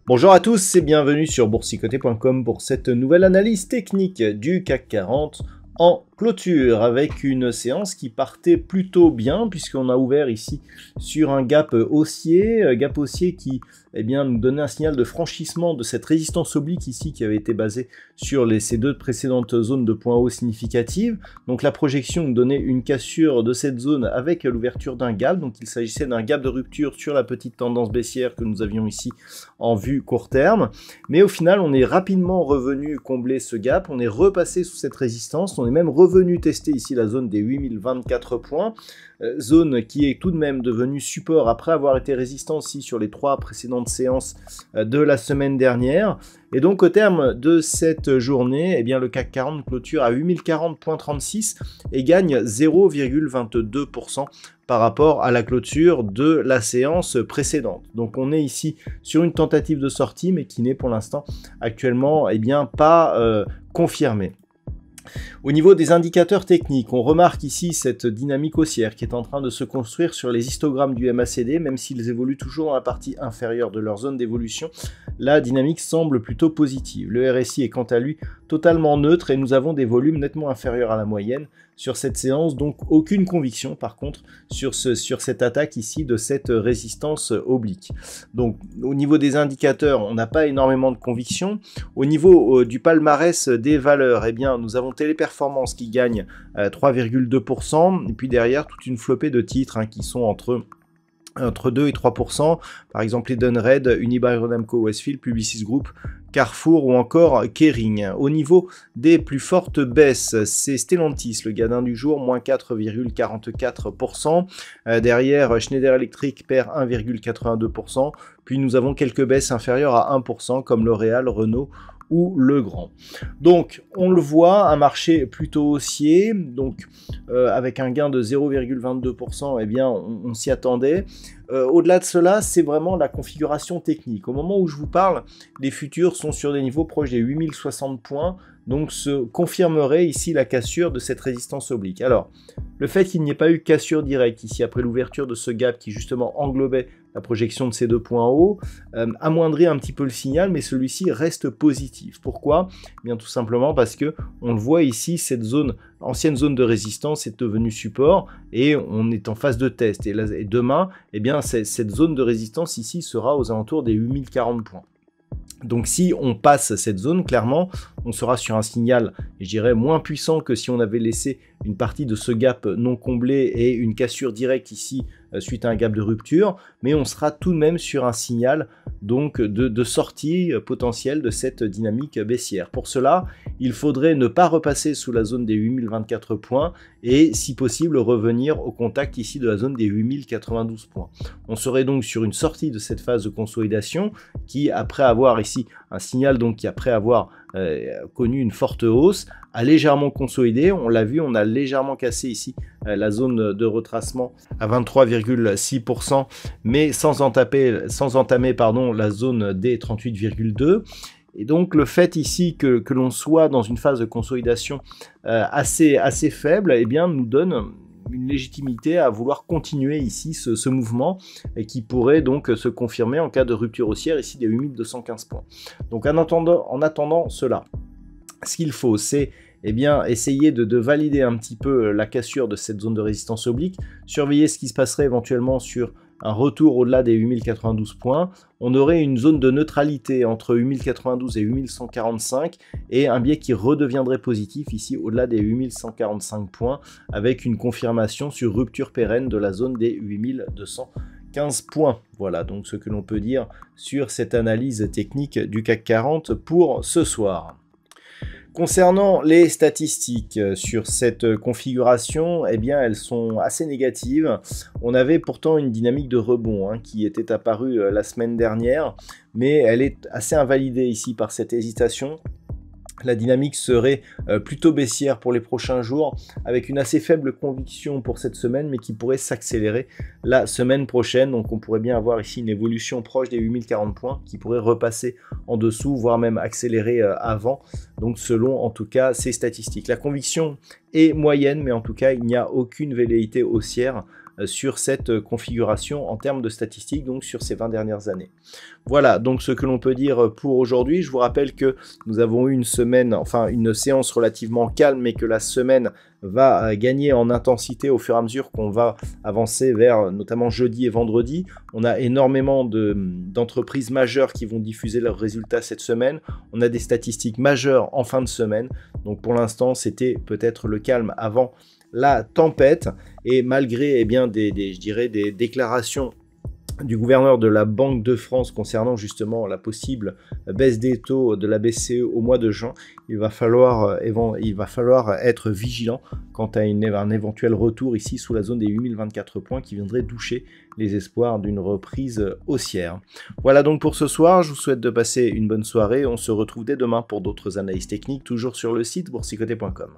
Bonjour à tous et bienvenue sur boursicoté.com pour cette nouvelle analyse technique du CAC 40 en clôture avec une séance qui partait plutôt bien puisqu'on a ouvert ici sur un gap haussier qui nous donnait un signal de franchissement de cette résistance oblique ici qui avait été basée sur ces deux précédentes zones de points hauts significatives. Donc la projection nous donnait une cassure de cette zone avec l'ouverture d'un gap, donc il s'agissait d'un gap de rupture sur la petite tendance baissière que nous avions ici en vue court terme, mais au final on est rapidement revenu combler ce gap, on est repassé sous cette résistance, on est même revenu tester ici la zone des 8024 points, zone qui est tout de même devenue support après avoir été résistant aussi sur les trois précédentes séances de la semaine dernière. Et donc au terme de cette journée, le CAC 40 clôture à 8040.36 et gagne 0,22% par rapport à la clôture de la séance précédente. Donc on est ici sur une tentative de sortie mais qui n'est pour l'instant actuellement pas confirmée. Au niveau des indicateurs techniques, on remarque ici cette dynamique haussière qui est en train de se construire sur les histogrammes du MACD, même s'ils évoluent toujours dans la partie inférieure de leur zone d'évolution, la dynamique semble plutôt positive. Le RSI est quant à lui totalement neutre et nous avons des volumes nettement inférieurs à la moyenne sur cette séance, donc aucune conviction par contre sur cette attaque ici de cette résistance oblique. Donc au niveau des indicateurs, on n'a pas énormément de conviction. Au niveau du palmarès des valeurs, nous avons Téléperformance qui gagne 3,2%, et puis derrière toute une flopée de titres qui sont entre 2 et 3%, par exemple Edenred, Unibail-Rodamco-Westfield, Publicis Group, Carrefour ou encore Kering. Au niveau des plus fortes baisses, c'est Stellantis, le gadin du jour, moins 4,44%. Derrière, Schneider Electric perd 1,82%. Puis nous avons quelques baisses inférieures à 1%, comme L'Oréal, Renault ou Legrand. Donc on le voit, un marché plutôt haussier, donc avec un gain de 0,22%, on s'y attendait. Au-delà de cela, c'est vraiment la configuration technique. Au moment où je vous parle, les futurs sont sur des niveaux proches des 8060 points, donc se confirmerait ici la cassure de cette résistance oblique. Alors, le fait qu'il n'y ait pas eu cassure directe ici après l'ouverture de ce gap qui justement englobait la projection de ces deux points hauts, amoindrit un petit peu le signal, mais celui-ci reste positif. Pourquoi ? Bien tout simplement parce que on le voit ici, cette ancienne zone de résistance est devenue support et on est en phase de test. Et demain, cette zone de résistance ici sera aux alentours des 8040 points. Donc si on passe cette zone, clairement, on sera sur un signal, je dirais, moins puissant que si on avait laissé une partie de ce gap non comblé et une cassure directe ici suite à un gap de rupture, mais on sera tout de même sur un signal donc de sortie potentielle de cette dynamique baissière. Pour cela, il faudrait ne pas repasser sous la zone des 8024 points et si possible revenir au contact ici de la zone des 8092 points. On serait donc sur une sortie de cette phase de consolidation qui, après avoir ici un signal donc qui après avoir connu une forte hausse, a légèrement consolidé. On l'a vu, on a légèrement cassé ici la zone de retracement à 23,6%, mais sans entamer la zone des 38,2%. Et donc le fait ici que l'on soit dans une phase de consolidation assez faible, nous donne une légitimité à vouloir continuer ici ce mouvement et qui pourrait donc se confirmer en cas de rupture haussière ici des 8215 points. Donc en attendant cela, ce qu'il faut c'est essayer de valider un petit peu la cassure de cette zone de résistance oblique, surveiller ce qui se passerait éventuellement sur un retour au-delà des 8092 points, on aurait une zone de neutralité entre 8092 et 8145 et un biais qui redeviendrait positif ici au-delà des 8145 points avec une confirmation sur rupture pérenne de la zone des 8215 points. Voilà donc ce que l'on peut dire sur cette analyse technique du CAC 40 pour ce soir. Concernant les statistiques sur cette configuration, elles sont assez négatives. On avait pourtant une dynamique de rebond qui était apparue la semaine dernière, mais elle est assez invalidée ici par cette hésitation la dynamique serait plutôt baissière pour les prochains jours, avec une assez faible conviction pour cette semaine, mais qui pourrait s'accélérer la semaine prochaine. Donc on pourrait bien avoir ici une évolution proche des 8040 points, qui pourrait repasser en dessous, voire même accélérer avant, donc selon en tout cas ces statistiques. La conviction est moyenne, mais en tout cas il n'y a aucune velléité haussière sur cette configuration en termes de statistiques, donc sur ces 20 dernières années. Voilà donc ce que l'on peut dire pour aujourd'hui. Je vous rappelle que nous avons eu une semaine, enfin une séance relativement calme, mais que la semaine va gagner en intensité au fur et à mesure qu'on va avancer vers notamment jeudi et vendredi. On a énormément d'entreprises majeures qui vont diffuser leurs résultats cette semaine. On a des statistiques majeures en fin de semaine. Donc pour l'instant, c'était peut-être le calme avant la tempête, et malgré je dirais des déclarations du gouverneur de la Banque de France concernant justement la possible baisse des taux de la BCE au mois de juin, il va falloir être vigilant quant à un éventuel retour ici sous la zone des 8024 points qui viendrait doucher les espoirs d'une reprise haussière. Voilà donc pour ce soir, je vous souhaite de passer une bonne soirée, on se retrouve dès demain pour d'autres analyses techniques, toujours sur le site boursicoté.com.